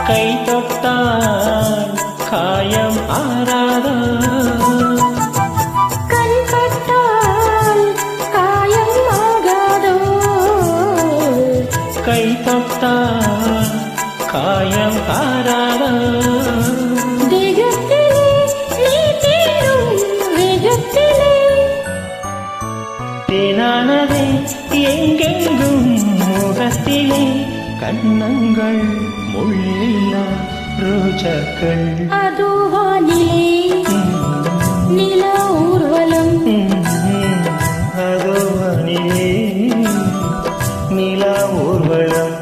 கை தொட்டால் காயம் ஆறாதோ, கண் தொட்டால் காயம் ஆகாதோ, கை தொட்டால் காயம் ஆறாதோ. தேகத்திலே நீ தேடும் வேகத்திலே தேனானதே எங்கெங்கும் முகத்திலே கண்ணங்கள் முள்ளில்லா ரோஜாக்கள். அதோ வானிலே நில ஊர்வலம், அதோ வானிலே நிலா ஊர்வலம்.